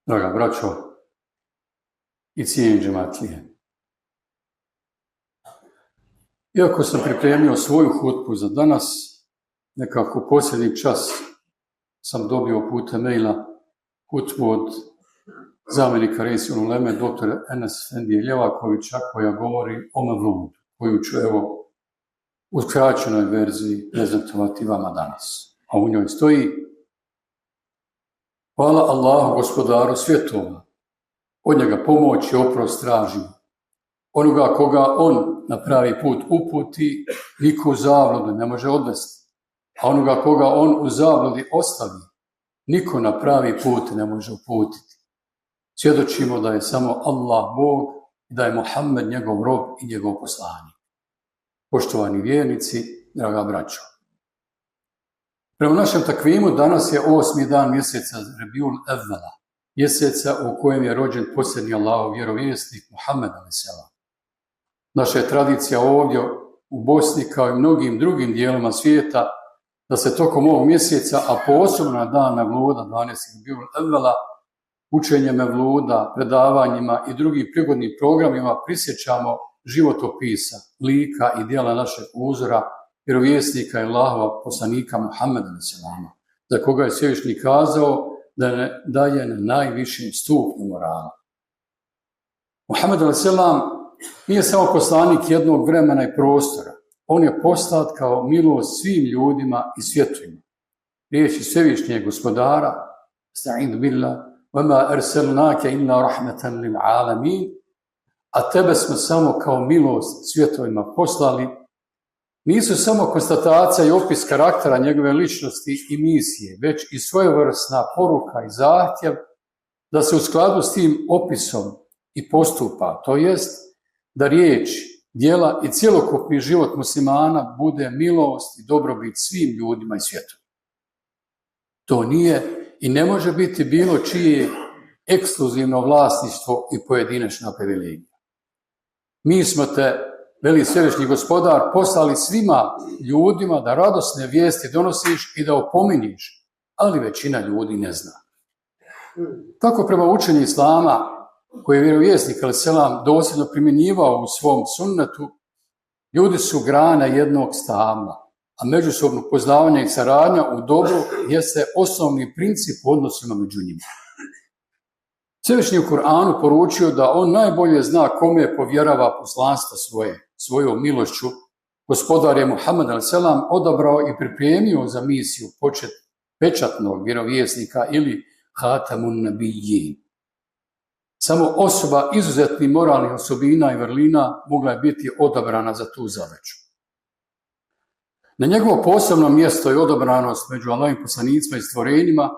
Draga braćo i cijenjeni džematlije, iako sam pripremio svoju hutbu za danas, nekako posljednji čas sam dobio putem maila hutbu od zamjenika Reisi uleme, dr. Enes Efendije Ljevakovića, koja govori o mevludu, koju ću evo u skraćenoj verziji prezentovati vama danas. A u njoj stoji: hvala Allahu, gospodaru svjetova, od njega pomoć i oprost tražimo. Onoga koga on na pravi put uputi, niko u zabludu ne može odvesti. A onoga koga on u zabludi ostavi, niko na pravi put ne može uputiti. Svjedočimo da je samo Allah Bog i da je Muhammed njegov rob i njegov poslanik. Poštovani vjernici, draga braćo, prema našem takvimu danas je 8. dan mjeseca Rebiul Evvela, mjeseca u kojem je rođen posljednji Allahov vjerovjesnik Muhammed a.s. Naša je tradicija ovdje u Bosni, kao i mnogim drugim dijelima svijeta, da se tokom ovog mjeseca, a posebno na dan Mevluda, 12. Rebiul Evvela, učenjem Mevluda, predavanjima i drugim prigodnim programima prisjećamo životopisa, lika i djela našeg uzora, vjerovjesnika i Allahova poslanika Muhammeda a.s. za koga je Svevišnji kazao da je na najvišem stupnju morala. Muhammed a.s. nije samo poslanik jednog vremena i prostora. On je poslat kao milost svim ljudima i svjetovima. Riječi Svevišnjeg gospodara: Sta'in billah, وَمَا أَرْسَلْنَاكَ إِلَّا رَحْمَةً لِلْعَالَمِينَ, a tebe smo samo kao milost svjetovima poslali. Nisu samo konstatacija i opis karaktera njegove ličnosti i misije, već i svojevrsna poruka i zahtjev da se u skladu s tim opisom i postupa, to jest da riječi, djela i cjelokupni život muslimana bude milost i dobrobit svim ljudima i svijetu. To nije i ne može biti bilo čije ekskluzivno vlasništvo i pojedinačna privilegija. Mi smo te, veli Svevišnji gospodar, poslali svima ljudima da radosne vijesti donosiš i da opominješ, ali većina ljudi ne zna. Tako prema učenju Islama, koji je vjerovjesnik a.s. dosljedno primjenjivao u svom sunnetu, ljudi su grana jednog stabla, a međusobno poznavanje i saradnja u dobru jeste osnovni princip u odnosima među njima. Svevišnji u Kur'anu poručio da on najbolje zna kome povjerava poslanstvo svojom milošću. Gospodar je Muhammed a.s. odabrao i pripremio za misiju pečatnog vjerovjesnika ili Hatamun Nabijin. Samo osoba izuzetnih moralnih osobina i vrlina mogla je biti odabrana za tu zadaću. Na njegovo posebno mjesto i odabranost među Allahovim poslanicima i stvorenjima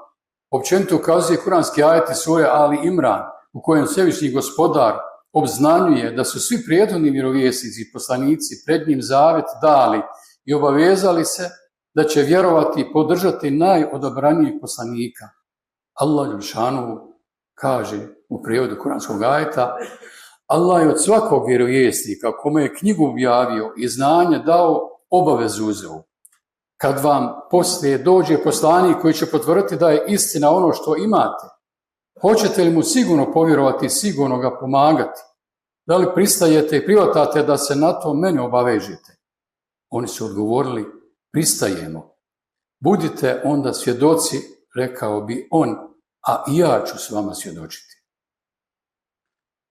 općenito ukazuje kuranski ajet sure Ali Imran, u kojem Svevišnji gospodar obznanjuje da su svi prethodni vjerovjesnici i poslanici pred njim zavjet dali i obavezali se da će vjerovati i podržati najodabranijih poslanika. Allah dželešanohu kaže u prijevodu kuranskog ajeta: Allah je od svakog vjerovjesnika kome je knjigu objavio i znanje dao obavezu uzeo. Kad vam poslije dođe poslanik koji će potvrditi da je istina ono što imate, hoćete li mu sigurno povjerovati i sigurno ga pomagati? Da li pristajete i prihvatate da se na to mene obavežete? Oni su odgovorili: pristajemo. Budite onda svjedoci, rekao bi on, a i ja ću s vama svjedočiti.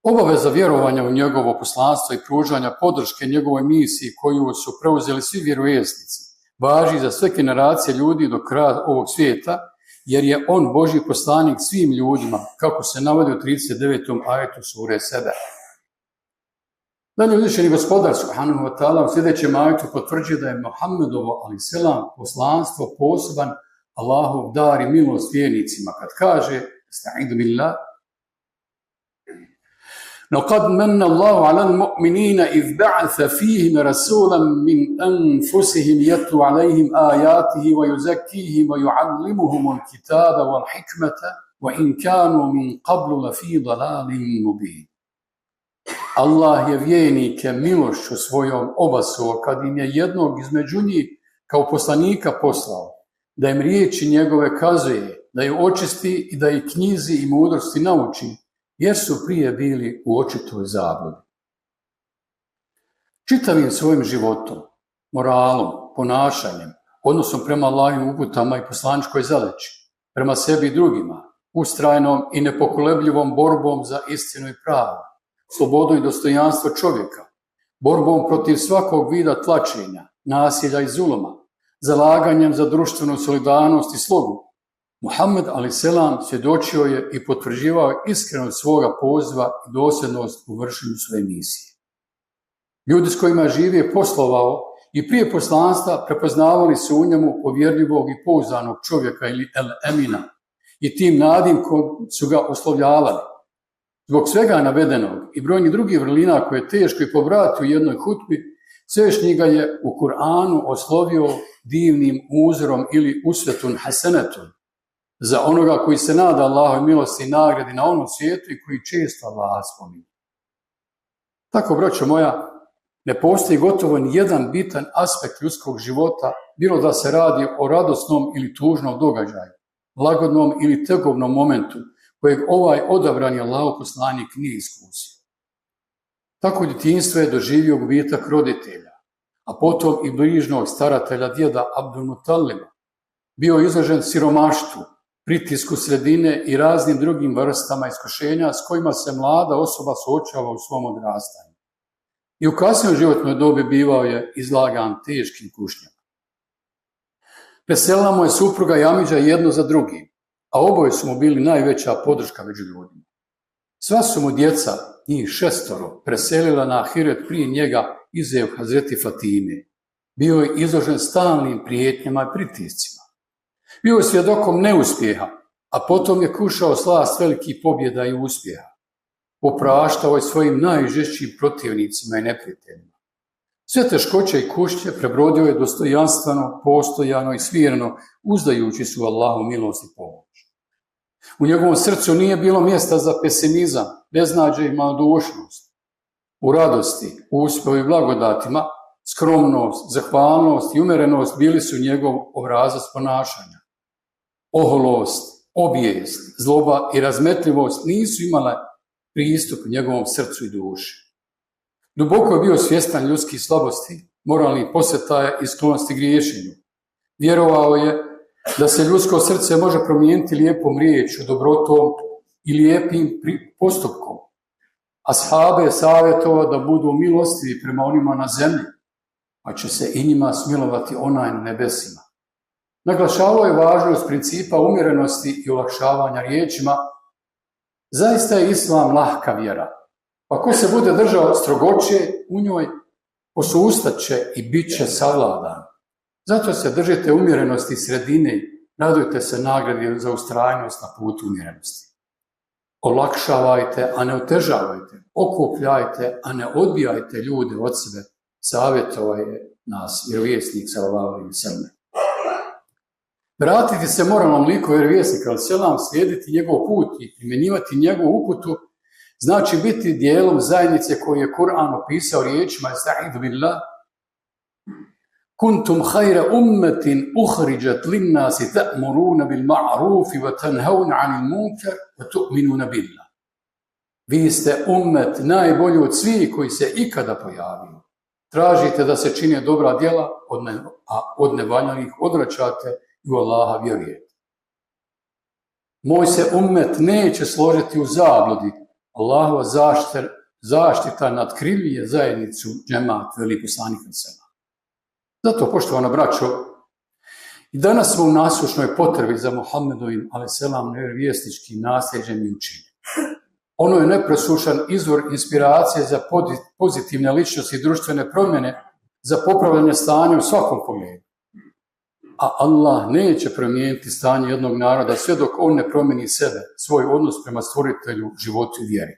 Obaveza vjerovanja u njegovo poslanstvo i pružanja podrške njegovoj misiji koju su preuzeli svi vjerovjesnici važi za sve generacije ljudi do kraja ovog svijeta, jer je on Božji poslanik svim ljudima, kako se navodi u 39. ajetu sure Sebe. Dalje uzvišeni gospodar subhanahu wa ta'ala u sljedećem ajetu potvrđuje da je Muhammedovo a.s. poslanstvo poseban Allahov dar i milost vjernicima, kad kaže: Sta'idhu billah, لقد من الله على المؤمنين إذ بعث فيهم رسولا من أنفسهم يتلو عليهم آياته ويزكيهم ويعلمهم الكتاب والحكمة وإن كانوا من قبل لفي ضلال مبين. Allah je vjernike milošću svojom obasuo kad im je jednog između njih kao poslanika poslao, da im riječi njegove kazuje da ju očisti i da ih knjizi i mudrosti nauči, jer su prije bili u očitoj zabludi. Čitavim svojim životom, moralom, ponašanjem, odnosom prema Allahovim uputama i poslaničkoj zadaći, prema sebi i drugima, ustrajnom i nepokolebljivom borbom za istinu i pravo, slobodu i dostojanstvo čovjeka, borbom protiv svakog vida tlačenja, nasilja i zuluma, zalaganjem za društvenu solidarnost i slogu, Muhammed a.s. svjedočio je i potvrđivao iskrenost svoga poziva i dosljednost u vršenju svoje misije. Ljudi s kojima je živio poslovao i prije poslanstva prepoznavali su u njemu povjerljivog i pouzdanog čovjeka ili el-emina i tim nadimkom su ga oslovljavali. Zbog svega navedenog i brojnih drugih vrlina koje je teško i pobrati u jednoj hutbi, Svešnji ga je u Kur'anu oslovio divnim uzorom ili usvetun hasenetun za onoga koji se nada Allahovoj milosti i nagradi na onom svijetu i koji često Allah spominje. Tako, braćo moja, ne postoji gotovo ni jedan bitan aspekt ljudskog života, bilo da se radi o radosnom ili tužnom događaju, lagodnom ili tegovnom momentu, kojeg ovaj odabrani Allahov poslanik nije iskusio. Tako djetinjstvo je doživio gubitak roditelja, a potom i bližnog staratelja djeda Abdul Mutaliba. Bio izložen siromaštvu, pritisku sredine i raznim drugim vrstama iskušenja s kojima se mlada osoba suočava u svom odrastanju. I u kasnijoj životnoj dobi bivao je izlagan teškim kušnjama. Preselila mu je supruga i amidža jedno za drugim, a oboje su mu bili najveća podrška među ljudima. Sva su mu djeca, njih 6, preselila na ahiret prije njega izuzev Hazreti Fatime. Bio je izložen stalnim prijetnjama i pritiscima. Bio je svjedokom neuspjeha, a potom je kušao slast velikih pobjeda i uspjeha. Opraštao je svojim najžešćim protivnicima i neprijateljima. Sve teškoće i kušnje prebrodio je dostojanstveno, postojano i smireno, uzdajući se u Allahovu milost i pomoć. U njegovom srcu nije bilo mjesta za pesimizam, beznađe i malodušnost. U radosti, uspjehu i blagodatima, skromnost, zahvalnost i umjerenost bili su njegov obrazac ponašanja. Oholost, obijest, zloba i razmetljivost nisu imale pristup njegovom srcu i duši. Duboko je bio svjestan ljudskih slabosti, moralnih posjetaja i sklonosti griješenju. Vjerovao je da se ljudsko srce može promijeniti lijepom riječju, dobrotom i lijepim postupkom. Ashabe je savjetovao da budu milostivi prema onima na zemlji, pa će se i njima smilovati onaj na nebesima. Naglašavao je važnost principa umjerenosti i olakšavanja riječima. Zaista je islam lahka vjera, pa ko se bude držao strogoće u njoj, posustat će i bit će savladan. Zato se držite umjerenosti sredine, radujte se nagradi za ustrajnost na putu umjerenosti. Olakšavajte, a ne otežavajte, okupljajte, a ne odbijajte ljude od sebe, savjetovao je nas vjerovjesnik sallallahu alejhi ve sellem. Vratiti se moralnom liku vjerovjesnika alejhi ve sellem, slijediti njegov put i primjenjivati njegovu uputu, znači biti dijelom zajednice koju je Kur'an opisao riječima Estaizu billah: Kuntum khayra ummatin ukhrijat lin-nasi ta'muruna bil ma'rufi wa tanhauna 'anil munkar wa tu'minuna billah. Vi ste ummet najbolji od svih koji se ikada pojavio. Tražite da se čine dobra djela, a od nevaljanih odvraćate i u Allaha vjerujete. Moj se ummet neće složiti u zabludi. Allahova zaštita natkrivljuje zajednicu džemat veli poslanik sallallahu. Zato, poštovana braćo, i danas smo u nasušnoj potrebi za Muhammedovim alejselam vjerovjesničkim nasljeđem i učenjem. Ono je nepresušan izvor inspiracije za pozitivne ličnosti i društvene promjene, za popravljanje stanja u svakom pogledu. A Allah neće promijeniti stanje jednog naroda sve dok on ne promijeni sebe, svoj odnos prema stvoritelju, životu i vjeri.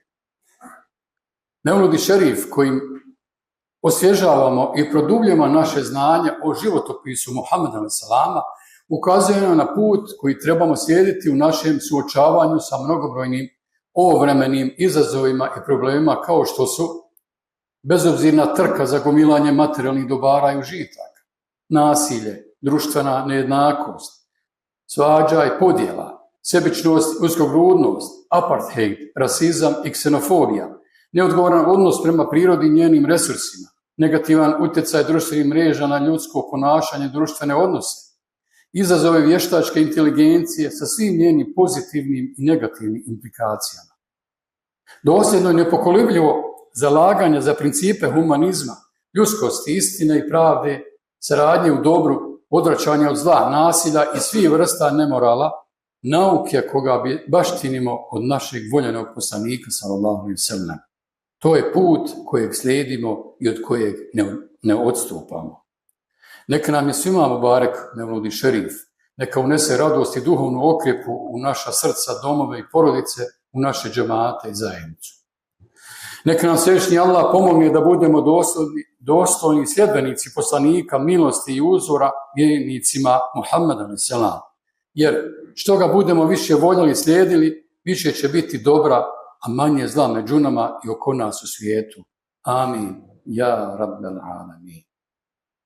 Mevludi šerif kojim osvježavamo i produbljujemo naše znanje o životopisu Muhammeda alejselama ukazuje na put koji trebamo slijediti u našem suočavanju sa mnogobrojnim ovremenim izazovima i problemima kao što su bezobzirna trka za gomilanje materijalnih dobara i užitaka, nasilje, društvena nejednakost, svađa i podjela, sebičnost, uskogrudnost, apartheid, rasizam i ksenofobija, neodgovoran odnos prema prirodi i njenim resursima, negativan utjecaj društvenih mreža na ljudsko ponašanje, društvene odnose, izazove vještačke inteligencije sa svim njenim pozitivnim i negativnim implikacijama. Dosljedno i nepokolebljivo zalaganje za principe humanizma, ljudskosti, istine i pravde, saradnje u dobru, odvraćanja od zla, nasilja i svih vrsta nemorala, nauke koga bi baštinimo od našeg voljenog poslanika sallallahu alejhi ve sellem. To je put kojeg slijedimo i od kojeg ne odstupamo. Neka nam je svima mubarek Mevludi šerif, neka unese radost i duhovnu okrjepu u naša srca, domove i porodice, u naše džemate i zajednicu. Neka nam svevišnji Allah pomogne da budemo dostojni sljedbenici poslanika, milosti i uzora vjernicima Muhammeda alejhi selam. Jer što ga budemo više voljeli i slijedili, više će biti dobra, a manje zla među nama i oko nas u svijetu. Amin. Ja rabbel alamin.